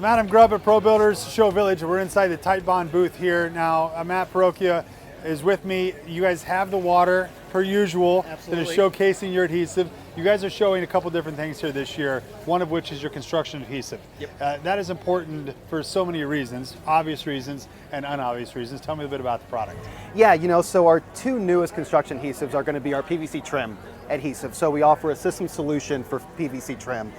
I'm Adam Grubb at Pro Builders Show Village. We're inside the Titebond booth here now. Matt Puracchio is with me. You guys have the water per usual. Absolutely. That is showcasing your adhesive. You guys are showing a couple different things here this year, one of which is your construction adhesive. Yep. That is important for so many reasons, obvious reasons and unobvious reasons. Tell me a bit about the product. Yeah, so our two newest construction adhesives are going to be our PVC trim adhesive. So we offer a system solution for PVC trim.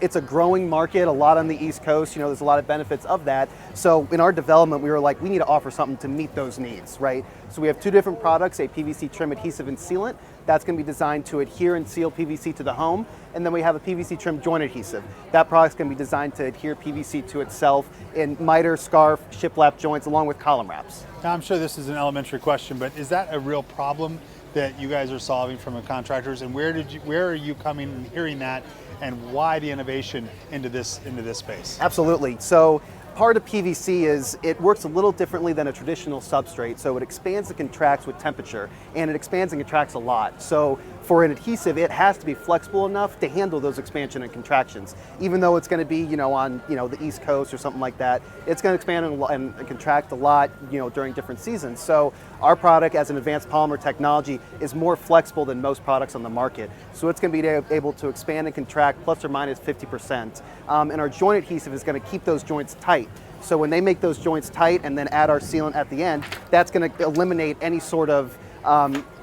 It's a growing market, a lot on the East Coast. There's a lot of benefits of that. So in our development, we were like, we need to offer something to meet those needs, right? So we have two different products, a PVC trim adhesive and sealant. That's going to be designed to adhere and seal PVC to the home. And then we have a PVC trim joint adhesive. That product's going to be designed to adhere PVC to itself in miter, scarf, shiplap joints, along with column wraps. Now, I'm sure this is an elementary question, but is that a real problem that you guys are solving from the contractors? And where are you coming and hearing that, and why the innovation into this space? Absolutely. So part of PVC is it works a little differently than a traditional substrate. So it expands and contracts with temperature, and it expands and contracts a lot. So for an adhesive, it has to be flexible enough to handle those expansion and contractions. Even though it's going to be, on the East Coast or something like that, it's going to expand and contract a lot, during different seasons. So our product, as an advanced polymer technology, is more flexible than most products on the market. So it's going to be able to expand and contract plus or minus 50%. And our joint adhesive is going to keep those joints tight. So when they make those joints tight and then add our sealant at the end, that's going to eliminate any sort of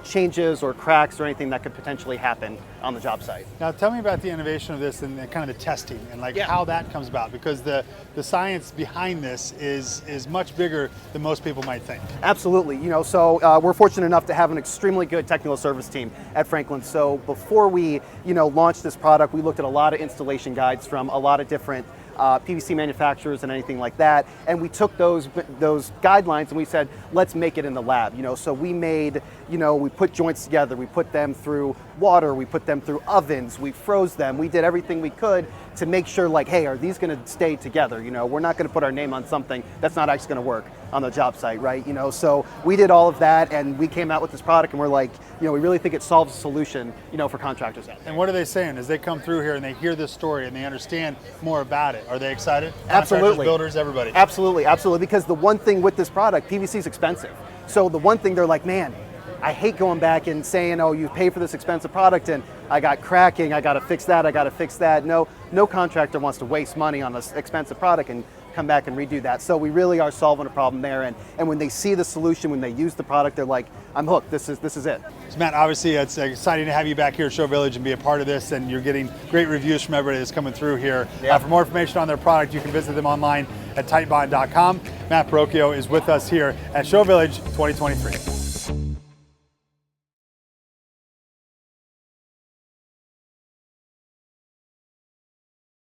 changes or cracks or anything that could potentially happen on the job site. Now tell me about the innovation of this and kind of the testing and how that comes about, because the science behind this is much bigger than most people might think. Absolutely. So we're fortunate enough to have an extremely good technical service team at Franklin. So before we launched this product, we looked at a lot of installation guides from a lot of different PVC manufacturers and anything like that, and we took those guidelines and we said, let's make it in the lab. So we made, we put joints together, we put them through water, we put them through ovens, we froze them, we did everything we could to make sure, hey, are these going to stay together? We're not going to put our name on something that's not actually going to work on the job site, right? So we did all of that, and we came out with this product, and we're like, we really think it solves a solution, for contractors out there. And what are they saying as they come through here and they hear this story and they understand more about it? Are they excited? Absolutely. Contractors, builders, everybody. Absolutely. Because the one thing with this product, PVC is expensive. So the one thing they're like, man, I hate going back and saying, oh, you pay for this expensive product and I got cracking, I got to fix that, I got to fix that. No contractor wants to waste money on this expensive product and come back and redo that. So we really are solving a problem there. And when they see the solution, when they use the product, they're like, I'm hooked, this is it. So Matt, obviously it's exciting to have you back here at Show Village and be a part of this, and you're getting great reviews from everybody that's coming through here. Yeah. For more information on their product, you can visit them online at titebond.com. Matt Puracchio is with us here at Show Village 2023.